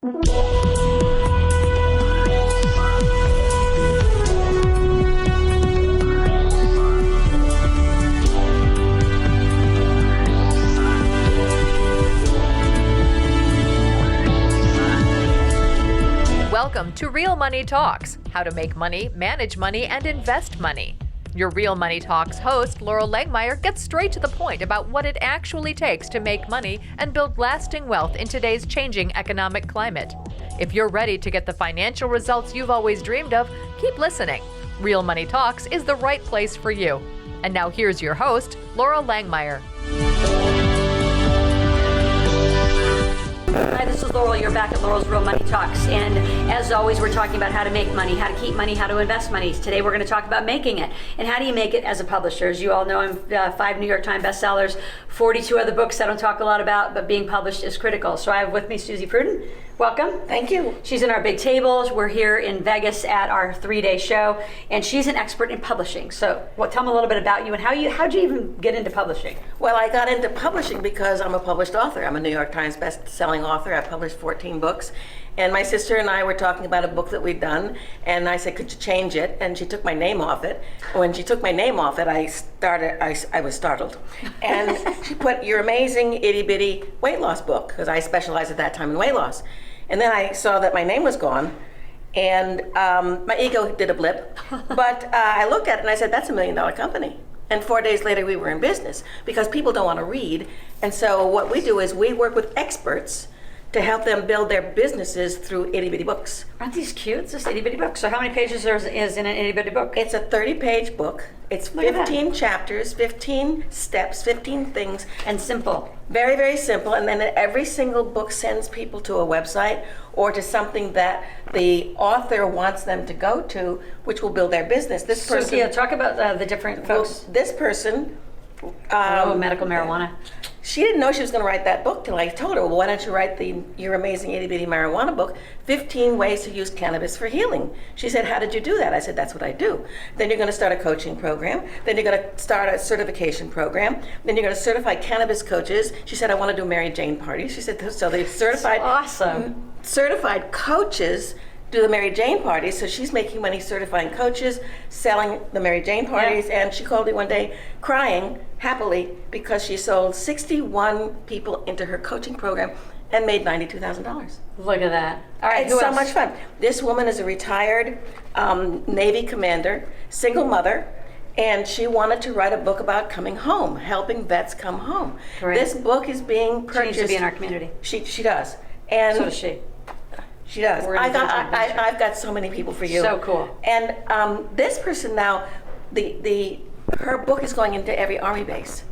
Welcome to Real Money Talks, how to make money, manage money, and invest money. Your Real Money Talks host, Laurel Langmeyer, gets straight to the point about what it actually takes to make money and build lasting wealth in today's changing economic climate. If you're ready to get the financial results you've always dreamed of, keep listening. Real Money Talks is the right place for you. And now here's your host, Laurel Langmeyer. Hi, this is Laurel. You're back at Laurel's Real Money Talks. And as always, we're talking about how to make money, how to keep money, how to invest money. Today, we're going to talk about making it. And how do you make it as a publisher? As you all know, I'm 5 New York Times bestsellers, 42 other books I don't talk a lot about, but being published is critical. So I have with me Suzy Prudden. Welcome. Thank you. She's in our big table. We're here in Vegas at our 3-day show, and she's an expert in publishing. So tell me a little bit about you and how'd you even get into publishing? Well, I got into publishing because I'm a published author. I'm a New York Times best-selling author. I published 14 books. And my sister and I were talking about a book that we'd done, and I said, could you change it? And she took my name off it. When she took my name off it, I was startled. And she put your amazing itty bitty weight loss book, because I specialized at that time in weight loss. And then I saw that my name was gone, and my ego did a blip. But I looked at it and I said, that's $1 million company. And 4 days later, we were in business because people don't want to read. And so what we do is we work with experts to help them build their businesses through Itty Bitty Books. Aren't these cute? It's just Itty Bitty Books. So how many pages is in an Itty Bitty book? It's a 30-page book. It's 15 chapters, 15 steps, 15 things. And simple. Very, very simple. And then every single book sends people to a website or to something that the author wants them to go to, which will build their business. This person. So, yeah, talk about the different folks. This person. Medical marijuana. She didn't know she was going to write that book till I told her, well, why don't you write your amazing Itty Bitty Marijuana book, 15 ways to use cannabis for healing. She said, how did you do that? I said, that's what I do. Then you're going to start a coaching program. Then you're going to start a certification program. Then you're going to certify cannabis coaches. She said, I want to do Mary Jane parties. She said, so they certified, awesome. Certified coaches do the Mary Jane parties, so she's making money certifying coaches, selling the Mary Jane parties, and she called me one day crying happily because she sold 61 people into her coaching program and made $92,000. Look at that. All right, it's so much fun. This woman is a retired Navy commander, single mother, and she wanted to write a book about coming home, helping vets come home. Great. This book is being purchased. She needs to be in our community. She does. And so does she. She does. I've got so many people for you. So cool. And this person now, her book is going into every Army base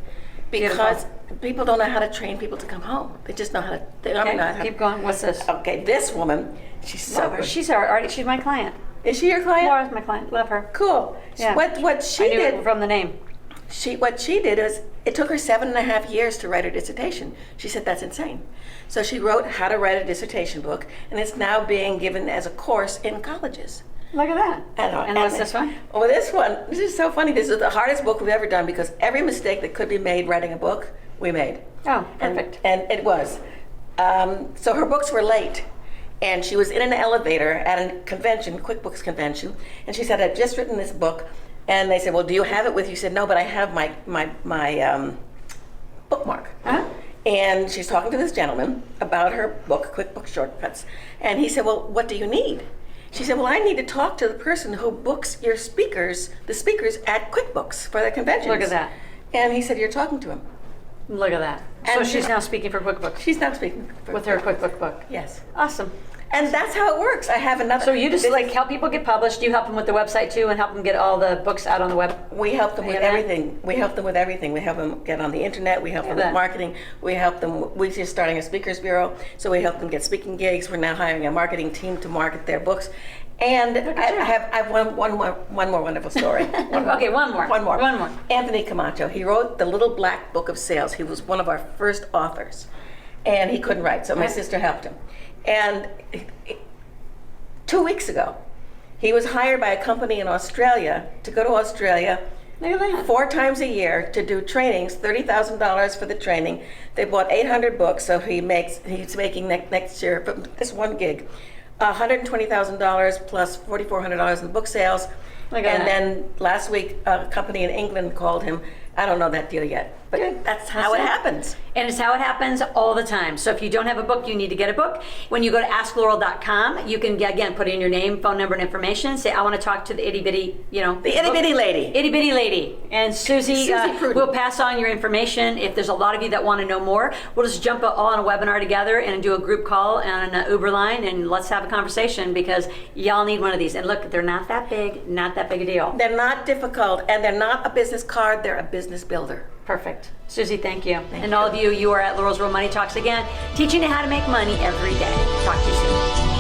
because people don't know how to train people to come home. They just know how to. They don't know how to. Keep going. What's this? Okay, this woman, she's so good. She's my client. Is she your client? Laura's my client. Love her. Cool. Yeah. What she I knew did it from the name. What she did is, it took her 7.5 years to write her dissertation. She said, that's insane. So she wrote how to write a dissertation book, and it's now being given as a course in colleges. Look at that. And what's this one? Well, this is so funny. This is the hardest book we've ever done because every mistake that could be made writing a book, we made. Oh, perfect. And it was. So her books were late. And she was in an elevator at a convention, QuickBooks convention, and she said, I've just written this book. And they said, well, do you have it with you? She said, no, but I have my bookmark. Huh? And she's talking to this gentleman about her book, QuickBooks Shortcuts. And he said, well, what do you need? She said, well, I need to talk to the person who books the speakers at QuickBooks for their conventions. Look at that. And he said, you're talking to him. Look at that. And so she's now speaking for QuickBooks. She's now speaking with her QuickBook book. Yes. Awesome. And that's how it works. I have another. So you just help people get published. You help them with the website too, and help them get all the books out on the web. We help them with everything. We help them with everything. We help them get on the internet. We help them with marketing. We help them. We're just starting a speakers bureau, so we help them get speaking gigs. We're now hiring a marketing team to market their books. And I have one more wonderful story. Okay, one more. Anthony Camacho. He wrote the Little Black Book of Sales. He was one of our first authors, and he couldn't write, so my sister helped him. And 2 weeks ago, he was hired by a company in Australia to go to Australia, Look at that. 4 times a year to do trainings, $30,000 for the training. They bought 800 books, so he's making next year, from this one gig, $120,000 plus $4,400 in book sales. Look at that. Then last week, a company in England called him. I don't know that deal yet, but that's how it happens. And it's how it happens all the time. So if you don't have a book, you need to get a book. When you go to AskLaurel.com, you can, again, put in your name, phone number, and information. Say, I want to talk to the itty bitty, The itty bitty lady. Itty bitty lady. And Suzy Prudden. will pass on your information. If there's a lot of you that want to know more, we'll just jump all on a webinar together and do a group call on an Uber line, and let's have a conversation, because y'all need one of these. And look, they're not that big, not that big a deal. They're not difficult, and they're not a business card, they're a business builder. Perfect. Suzy, thank you. Thank and you. all of you, you are at Laurel's Real Money Talks again, teaching you how to make money every day. Talk to you soon.